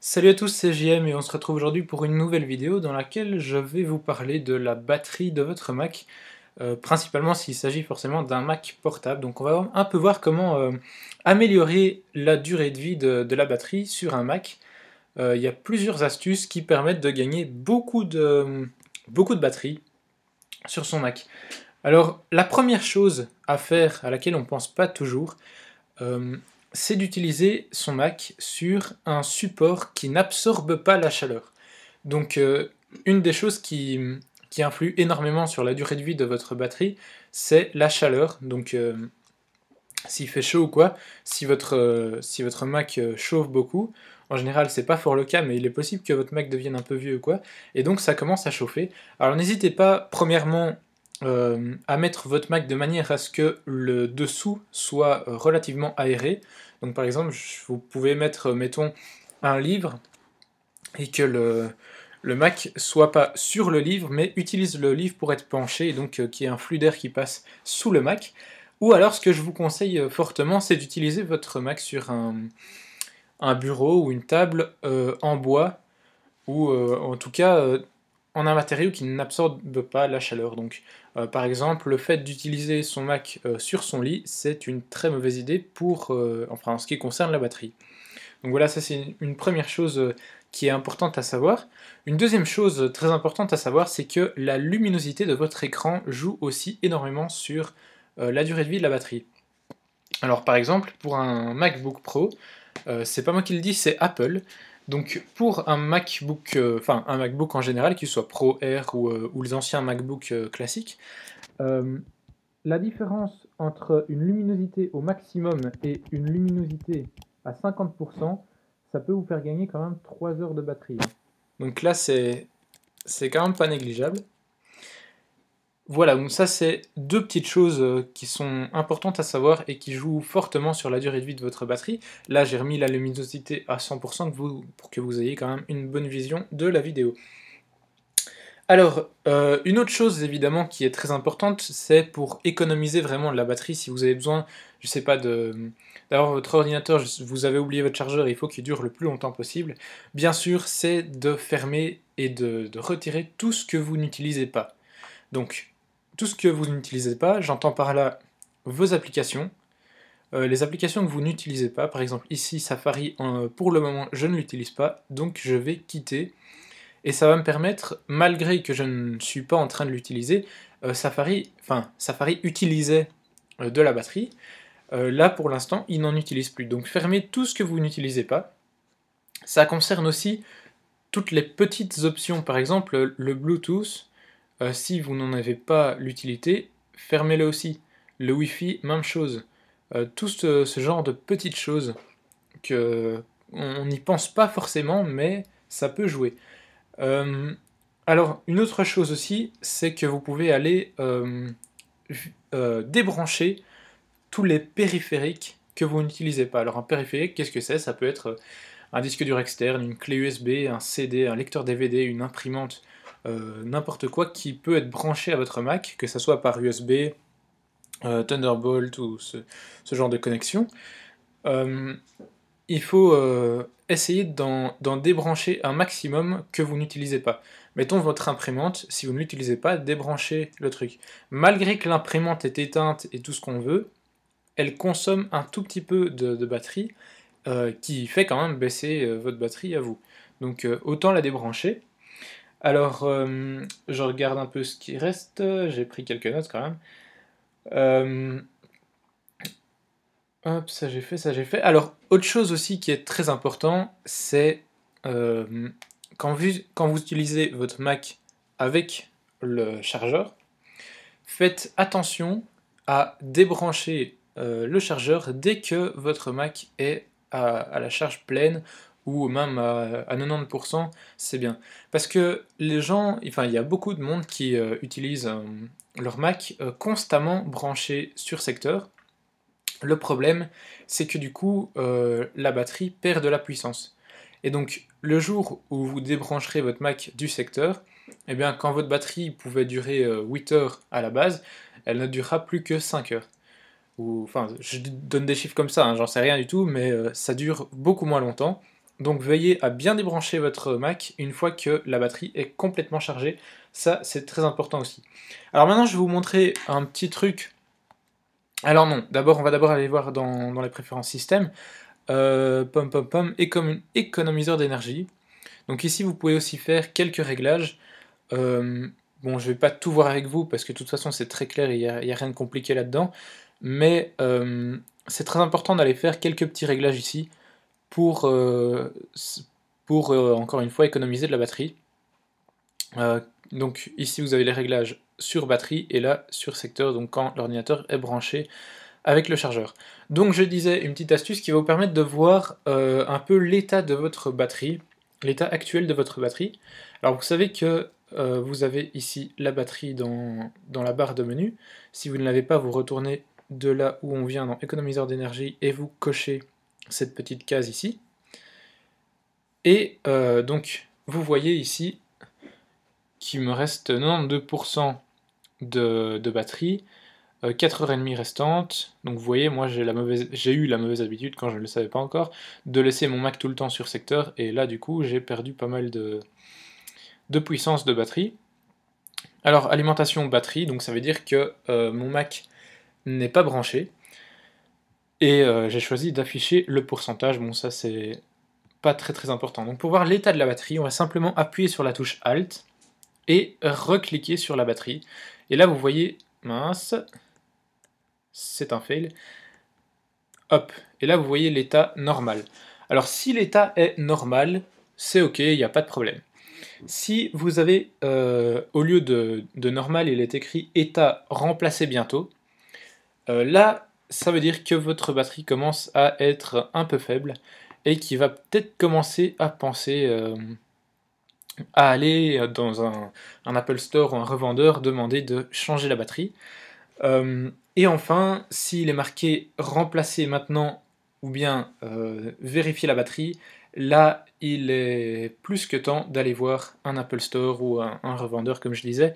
Salut à tous, c'est JM et on se retrouve aujourd'hui pour une nouvelle vidéo dans laquelle je vais vous parler de la batterie de votre Mac, principalement s'il s'agit forcément d'un Mac portable. Donc on va un peu voir comment améliorer la durée de vie de la batterie sur un Mac. Il y a plusieurs astuces qui permettent de gagner beaucoup de batterie sur son Mac. Alors la première chose à faire, à laquelle on ne pense pas toujours, euh, c'est d'utiliser son Mac sur un support qui n'absorbe pas la chaleur. Donc une des choses qui influe énormément sur la durée de vie de votre batterie, c'est la chaleur. Donc s'il fait chaud ou quoi, si votre Mac chauffe beaucoup, en général c'est pas fort le cas, mais il est possible que votre Mac devienne un peu vieux ou quoi, et donc ça commence à chauffer. Alors n'hésitez pas, premièrement, à mettre votre Mac de manière à ce que le dessous soit relativement aéré. Donc par exemple, vous pouvez mettre, mettons, un livre, et que le Mac soit pas sur le livre, mais utilise le livre pour être penché, et donc qu'il y ait un flux d'air qui passe sous le Mac. Ou alors, ce que je vous conseille fortement, c'est d'utiliser votre Mac sur un bureau ou une table en bois, ou en tout cas en un matériau qui n'absorbe pas la chaleur. Donc, par exemple, le fait d'utiliser son Mac sur son lit, c'est une très mauvaise idée enfin, en ce qui concerne la batterie. Donc voilà, ça c'est une première chose qui est importante à savoir. Une deuxième chose très importante à savoir, c'est que la luminosité de votre écran joue aussi énormément sur la durée de vie de la batterie. Alors par exemple, pour un MacBook Pro, c'est pas moi qui le dis, c'est Apple. Donc pour un MacBook, enfin un MacBook en général, qu'il soit Pro Air ou les anciens MacBook classiques, euh, la différence entre une luminosité au maximum et une luminosité à 50%, ça peut vous faire gagner quand même 3 heures de batterie. Donc là, c'est quand même pas négligeable. Voilà, donc ça c'est deux petites choses qui sont importantes à savoir et qui jouent fortement sur la durée de vie de votre batterie. Là, j'ai remis la luminosité à 100% pour que vous ayez quand même une bonne vision de la vidéo. Alors, une autre chose évidemment qui est très importante, c'est pour économiser vraiment de la batterie, si vous avez besoin, je sais pas, d'avoir votre ordinateur, vous avez oublié votre chargeur, il faut qu'il dure le plus longtemps possible, bien sûr, c'est de fermer et de retirer tout ce que vous n'utilisez pas. Donc, tout ce que vous n'utilisez pas, j'entends par là vos applications, les applications que vous n'utilisez pas, par exemple ici Safari, pour le moment je ne l'utilise pas, donc je vais quitter et ça va me permettre, malgré que je ne suis pas en train de l'utiliser, Safari utilisait de la batterie. Là, pour l'instant, il n'en utilise plus. Donc, fermez tout ce que vous n'utilisez pas. Ça concerne aussi toutes les petites options. Par exemple, le Bluetooth, si vous n'en avez pas l'utilité, fermez-le aussi. Le Wi-Fi, même chose. Tout ce genre de petites choses que on n'y pense pas forcément, mais ça peut jouer. Euh, alors, une autre chose aussi, c'est que vous pouvez aller débrancher tous les périphériques que vous n'utilisez pas. Alors, un périphérique, qu'est-ce que c'est? Ça peut être un disque dur externe, une clé USB, un CD, un lecteur DVD, une imprimante, n'importe quoi qui peut être branché à votre Mac, que ce soit par USB, Thunderbolt ou ce genre de connexion. Euh, il faut essayer d'en débrancher un maximum que vous n'utilisez pas. Mettons votre imprimante, si vous ne l'utilisez pas, débranchez le truc. Malgré que l'imprimante est éteinte et tout ce qu'on veut, elle consomme un tout petit peu de batterie qui fait quand même baisser votre batterie à vous. Donc autant la débrancher. Alors, je regarde un peu ce qui reste, j'ai pris quelques notes quand même. Euh, Hop, ça j'ai fait, ça j'ai fait. Alors, autre chose aussi qui est très important, c'est euh, quand vous utilisez votre Mac avec le chargeur, faites attention à débrancher le chargeur dès que votre Mac est à la charge pleine ou même à 90%, c'est bien. Parce que les gens, enfin, il y a beaucoup de monde qui utilisent leur Mac constamment branché sur secteur. Le problème, c'est que du coup, la batterie perd de la puissance. Et donc, le jour où vous débrancherez votre Mac du secteur, eh bien, quand votre batterie pouvait durer 8 heures à la base, elle ne durera plus que 5 heures. Ou, enfin, je donne des chiffres comme ça, hein, j'en sais rien du tout, mais ça dure beaucoup moins longtemps. Donc veillez à bien débrancher votre Mac une fois que la batterie est complètement chargée, ça c'est très important aussi. Alors maintenant je vais vous montrer un petit truc. Alors non, on va d'abord aller voir dans les préférences système, économiseur d'énergie. Donc ici vous pouvez aussi faire quelques réglages. Bon, je vais pas tout voir avec vous parce que de toute façon c'est très clair, il y a rien de compliqué là-dedans, mais c'est très important d'aller faire quelques petits réglages ici pour, encore une fois économiser de la batterie. Donc ici vous avez les réglages sur batterie et là sur secteur, donc quand l'ordinateur est branché avec le chargeur. Donc je disais une petite astuce qui va vous permettre de voir un peu l'état de votre batterie, l'état actuel de votre batterie. Alors vous savez que vous avez ici la batterie dans la barre de menu. Si vous ne l'avez pas, vous retournez de là où on vient dans économiseur d'énergie et vous cochez cette petite case ici. Et donc vous voyez ici qu'il me reste 92% de batterie, 4h30 restantes. Donc vous voyez, moi j'ai eu la mauvaise habitude, quand je ne le savais pas encore, de laisser mon Mac tout le temps sur secteur, et là du coup j'ai perdu pas mal de puissance de batterie. Alors alimentation batterie, donc ça veut dire que mon Mac n'est pas branché, et j'ai choisi d'afficher le pourcentage. Bon, ça c'est pas très important. Donc pour voir l'état de la batterie, on va simplement appuyer sur la touche Alt et recliquer sur la batterie. Et là vous voyez, mince, c'est un fail. Hop, et là vous voyez l'état normal. Alors si l'état est normal, c'est ok, il n'y a pas de problème. Si vous avez, au lieu de normal, il est écrit état remplacé bientôt, là ça veut dire que votre batterie commence à être un peu faible et qu'il va peut-être commencer à penser à aller dans un Apple Store ou un revendeur demander de changer la batterie. Et enfin, s'il est marqué remplacer maintenant ou bien vérifier la batterie, là il est plus que temps d'aller voir un Apple Store ou un revendeur comme je disais,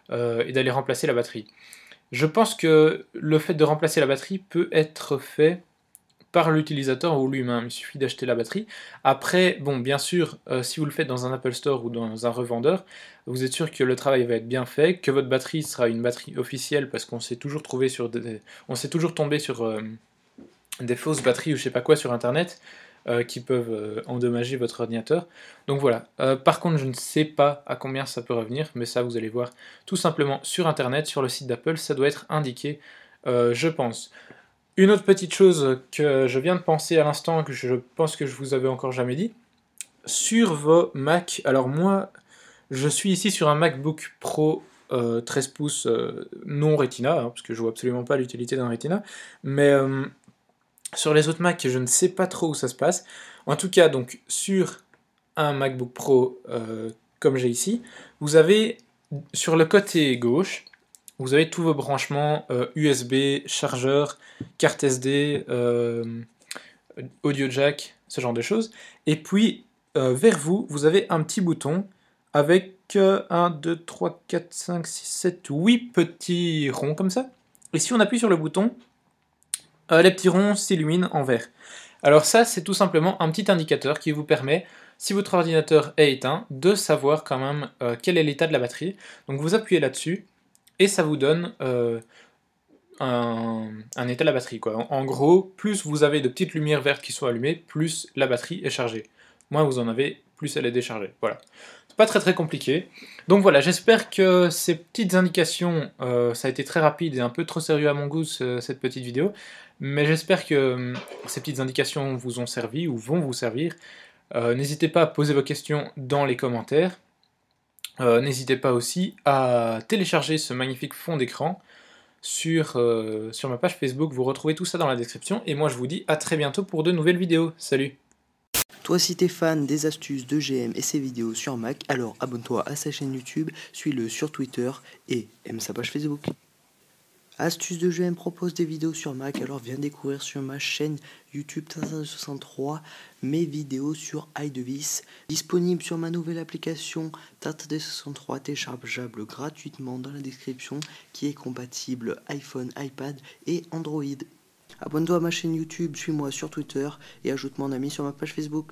et d'aller remplacer la batterie. Je pense que le fait de remplacer la batterie peut être fait par l'utilisateur ou lui-même, il suffit d'acheter la batterie. Après, bon, bien sûr, si vous le faites dans un Apple Store ou dans un revendeur, vous êtes sûr que le travail va être bien fait, que votre batterie sera une batterie officielle, parce qu'on s'est toujours tombé sur des fausses batteries ou je sais pas quoi sur internet, qui peuvent endommager votre ordinateur. Donc voilà. Par contre, je ne sais pas à combien ça peut revenir, mais ça vous allez voir tout simplement sur internet, sur le site d'Apple, ça doit être indiqué, je pense. Une autre petite chose que je viens de penser à l'instant, que je pense que je vous avais encore jamais dit, sur vos Mac, alors moi, je suis ici sur un MacBook Pro 13 pouces non Retina, hein, parce que je vois absolument pas l'utilité d'un Retina, mais sur les autres Mac, je ne sais pas trop où ça se passe. En tout cas, donc, sur un MacBook Pro comme j'ai ici, vous avez, sur le côté gauche, vous avez tous vos branchements USB, chargeur, carte SD, audio jack, ce genre de choses. Et puis, vers vous, vous avez un petit bouton avec 1, 2, 3, 4, 5, 6, 7, 8 petits ronds comme ça. Et si on appuie sur le bouton, les petits ronds s'illuminent en vert. Alors ça, c'est tout simplement un petit indicateur qui vous permet, si votre ordinateur est éteint, de savoir quand même quel est l'état de la batterie. Donc vous appuyez là-dessus, et ça vous donne un état de la batterie, quoi. En gros, plus vous avez de petites lumières vertes qui sont allumées, plus la batterie est chargée. Moins vous en avez, plus elle est déchargée. Voilà. C'est pas très compliqué. Donc voilà, j'espère que ces petites indications, ça a été très rapide et un peu trop sérieux à mon goût, cette petite vidéo, mais j'espère que ces petites indications vous ont servi ou vont vous servir. N'hésitez pas à poser vos questions dans les commentaires. N'hésitez pas aussi à télécharger ce magnifique fond d'écran sur ma page Facebook, vous retrouvez tout ça dans la description, et moi je vous dis à très bientôt pour de nouvelles vidéos. Salut! Toi si t'es fan des astuces de GM et ses vidéos sur Mac, alors abonne-toi à sa chaîne YouTube, suis-le sur Twitter et aime sa page Facebook. Astuces de GM propose des vidéos sur Mac, alors viens découvrir sur ma chaîne YouTube Tata63 mes vidéos sur iDevice, disponible sur ma nouvelle application Tata63 téléchargeable gratuitement dans la description, qui est compatible iPhone, iPad et Android. Abonne-toi à ma chaîne YouTube, suis-moi sur Twitter et ajoute mon ami sur ma page Facebook.